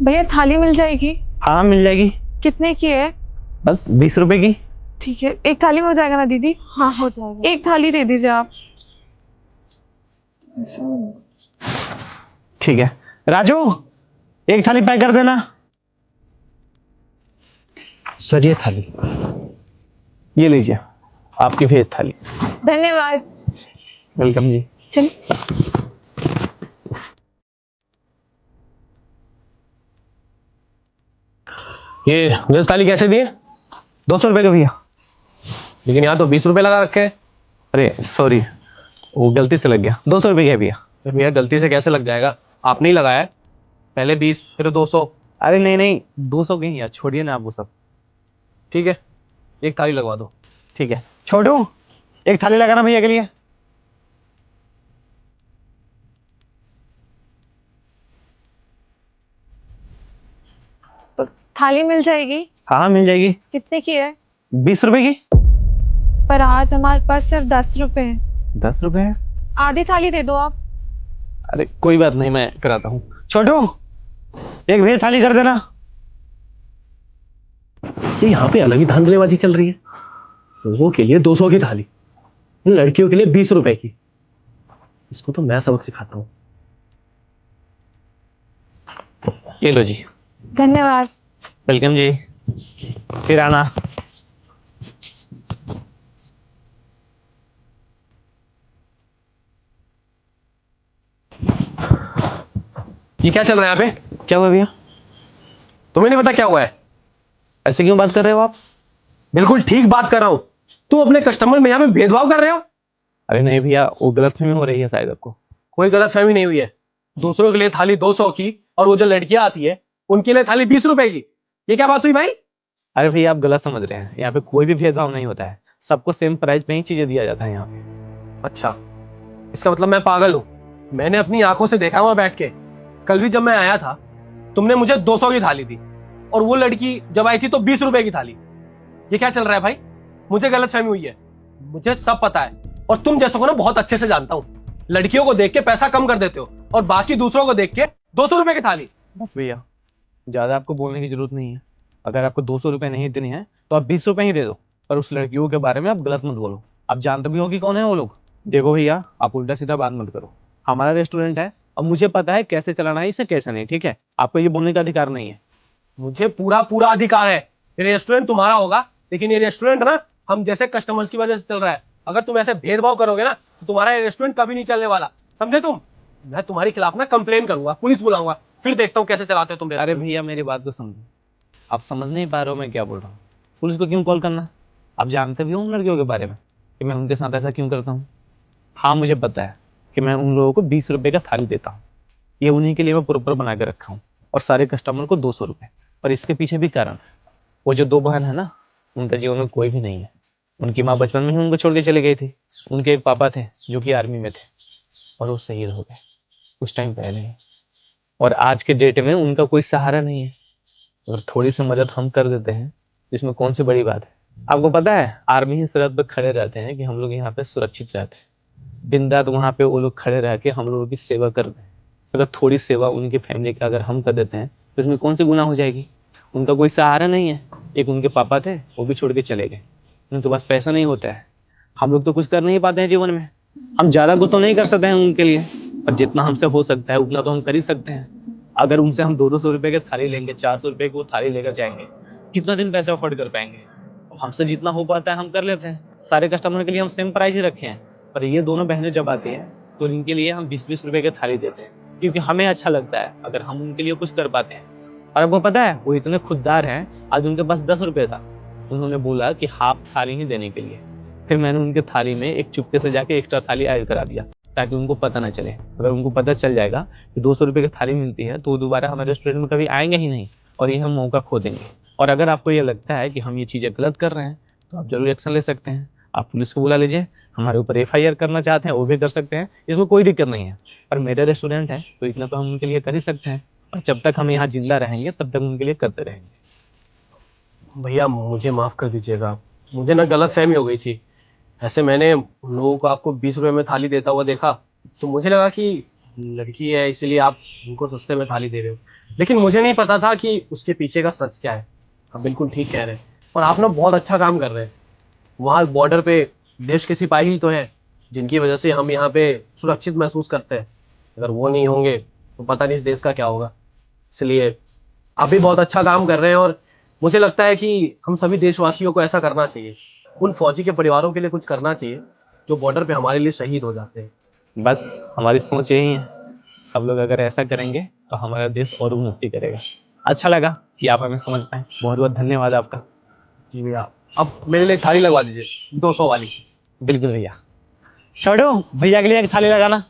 भैया थाली मिल जाएगी? हाँ मिल जाएगी। कितने की है? बस 20 रुपए की। ठीक है, एक थाली में हो जाएगा ना दीदी? हाँ हो जाएगा। एक थाली दे दीजिए आप। ठीक है राजू, एक थाली पैक कर देना। सर ये थाली, ये लीजिए आपकी भेज थाली। धन्यवाद। वेलकम जी। चल। ये वेज थाली कैसे दिए? 200 रुपए का भैया। लेकिन यहाँ तो 20 रुपए लगा रखे हैं। अरे सॉरी, वो गलती से लग गया। 200 रुपए का भैया। भैया गलती से कैसे लग जाएगा? आपने ही लगाया है। पहले 20 फिर 200। अरे नहीं नहीं, 200 के ही यार, छोड़िए ना आप वो सब। ठीक है, एक थाली लगवा दो। ठीक है छोटू, एक थाली लगाना भैया के लिए। तो थाली मिल जाएगी? हाँ मिल जाएगी। कितने की है? 20 रुपए की। पर आज हमारे पास सिर्फ 10 रुपए हैं। 10 रुपए है? आधी थाली दे दो आप। अरे कोई बात नहीं, मैं कराता हूँ। छोटू, एक भेज थाली कर देना। ये यहाँ पे अलग ही धांधलेबाजी चल रही है। लोगों के लिए 200 की थाली, लड़कियों के लिए 20 रुपए की। इसको तो मैं सबक सिखाता हूँ। ये लो जी। धन्यवाद। वेलकम जी, फिर आना। ये क्या चल रहा है यहाँ पे? क्या हुआ भैया? तुम्हें नहीं पता क्या हुआ है? ऐसे क्यों बात कर रहे हो आप? बिल्कुल ठीक बात कर रहा हूँ। तुम अपने कस्टमर में यहाँ पे भेदभाव कर रहे हो। अरे नहीं भैया, वो गलतफहमी हो रही है शायद आपको। कोई गलतफहमी नहीं हुई है। दूसरों के लिए थाली 200 की और वो जो लड़कियां आती है उनके लिए थाली 20 रुपए की। ये क्या बात हुई भाई? अरे भैया आप गलत समझ रहे हैं, यहाँ पे कोई भी भेदभाव नहीं होता है। सबको सेम प्राइस में ही चीजें दिया जाता है यहाँ पे। अच्छा, इसका मतलब मैं पागल हूँ। मैंने अपनी आंखों से देखा वहां बैठ के। कल भी जब मैं आया था तुमने मुझे 200 की थाली दी और वो लड़की जब आई थी तो 20 रुपए की थाली। ये क्या चल रहा है भाई? मुझे गलतफहमी हुई है। मुझे सब पता है और तुम जैसों को ना बहुत अच्छे से जानता हूँ। लड़कियों को देख के पैसा कम कर देते हो और बाकी दूसरों को देख के 200 रुपए की थाली। बस भैया, ज्यादा आपको बोलने की जरूरत नहीं है। अगर आपको 200 रुपए नहीं देने हैं तो आप 20 रुपए ही दे दो। पर उस लड़कियों के बारे में आप गलत मत बोलो। आप जानते भी हो कि कौन है वो लोग। देखो भैया, आप उल्टा सीधा बात मत करो। हमारा रेस्टोरेंट है और मुझे पता है कैसे चलाना है इसे, कैसे नहीं। ठीक है, आपको ये बोलने का अधिकार नहीं है। मुझे पूरा पूरा अधिकार है। ये रेस्टोरेंट तुम्हारा होगा, लेकिन ये रेस्टोरेंट ना हम जैसे कस्टमर्स की वजह से चल रहा है। अगर तुम ऐसे भेदभाव करोगे ना तो तुम्हारा ये रेस्टोरेंट कभी नहीं चलने वाला, समझे तुम? मैं तुम्हारे खिलाफ ना कंप्लेन करूंगा, पुलिस बुलाऊंगा, फिर देखता हूँ कैसे चलाते हो तुम। अरे भैया मेरी बात को समझो, आप समझ नहीं पा रहे हो मैं क्या बोल रहा हूँ। पुलिस को क्यों कॉल करना? आप जानते भी हो उन लड़कियों के बारे में कि मैं उनके साथ ऐसा क्यों करता हूँ। हाँ मुझे पता है कि मैं उन लोगों को 20 रुपए का थाली देता हूँ। ये उन्हीं के लिए मैं प्रॉपर बना के रखा हूँ और सारे कस्टमर को 200 रुपए। पर इसके पीछे भी कारण, वो जो 2 बहन है ना, उनके जीवन में कोई भी नहीं है। उनकी माँ बचपन में ही उनको छोड़ के चले गई थी। उनके एक पापा थे जो कि आर्मी में थे और वो शहीद हो गए कुछ टाइम पहले ही। और आज के डेट में उनका कोई सहारा नहीं है। अगर थोड़ी सी मदद हम कर देते हैं इसमें कौन सी बड़ी बात है। आपको पता है आर्मी ही सरहद पर खड़े रहते हैं कि हम लोग यहाँ पे सुरक्षित रहते हैं। दिन रात वहाँ पे वो लोग खड़े रह के हम लोगों की सेवा कर रहे हैं। अगर थोड़ी सेवा उनकी फैमिली का अगर हम कर देते हैं तो इसमें कौन सी गुनाह हो जाएगी। उनका कोई सहारा नहीं है। एक उनके पापा थे, वो भी छोड़ के चले गए। उनके पास पैसा नहीं होता है। हम लोग तो कुछ कर नहीं पाते हैं जीवन में। हम ज़्यादा कुछ तो नहीं कर सकते हैं उनके लिए, पर जितना हमसे हो सकता है उतना तो हम कर ही सकते हैं। अगर उनसे हम 200 रुपए की थाली लेंगे, 400 रुपए की वो थाली लेकर जाएंगे, कितना दिन पैसे अफोर्ड कर पाएंगे? हमसे जितना हो पाता है हम कर लेते हैं। सारे कस्टमर के लिए हम सेम प्राइस ही रखे हैं। पर ये दोनों बहनें जब आती हैं तो इनके लिए हम 20-20 रुपए की थाली देते हैं, क्योंकि हमें अच्छा लगता है अगर हम उनके लिए कुछ कर पाते हैं। और आपको पता है वो इतने खुददार हैं, आज उनके पास 10 रुपए था, उन्होंने बोला कि हाफ थाली ही देने के लिए। फिर मैंने उनके थाली में एक चुपके से जाके एक्स्ट्रा थाली ऐड करा दिया ताकि उनको पता ना चले। अगर उनको पता चल जाएगा कि 200 रुपए की थाली मिलती है तो वो दोबारा हमारे रेस्टोरेंट में कभी आएंगे ही नहीं और ये हम मौका खो देंगे। और अगर आपको ये लगता है कि हम ये चीज़ें गलत कर रहे हैं तो आप जरूर एक्शन ले सकते हैं। आप पुलिस को बुला लीजिए, हमारे ऊपर FIR करना चाहते हैं वो भी कर सकते हैं, इसमें कोई दिक्कत नहीं है। पर मेरा रेस्टोरेंट है तो इतना तो हम उनके लिए कर ही सकते हैं और जब तक हम यहाँ जिंदा रहेंगे तब तक उनके लिए करते रहेंगे। भैया मुझे माफ कर दीजिएगा, मुझे ना गलतफहमी हो गई थी। ऐसे मैंने लोगों को आपको 20 रुपए में थाली देता हुआ देखा तो मुझे लगा कि लड़की है इसलिए आप उनको सस्ते में थाली दे रहे हो, लेकिन मुझे नहीं पता था कि उसके पीछे का सच क्या है। आप बिल्कुल ठीक कह रहे हैं, और आप ना बहुत अच्छा काम कर रहे हैं। वहाँ बॉर्डर पे देश के सिपाही ही तो हैं जिनकी वजह से हम यहाँ पे सुरक्षित महसूस करते हैं। अगर वो नहीं होंगे तो पता नहीं इस देश का क्या होगा। इसलिए आप भी बहुत अच्छा काम कर रहे हैं, और मुझे लगता है कि हम सभी देशवासियों को ऐसा करना चाहिए। उन फौजी के परिवारों के लिए कुछ करना चाहिए जो बॉर्डर पे हमारे लिए शहीद हो जाते हैं। बस हमारी सोच यही है, सब लोग अगर ऐसा करेंगे तो हमारा देश और उन्नति करेगा। अच्छा लगा कि आप हमें समझ पाए, बहुत बहुत धन्यवाद आपका। जी भैया, अब मेरे लिए थाली लगवा दीजिए 200 वाली। बिल्कुल भैया। छोड़ो, भैया के लिए एक थाली लगाना।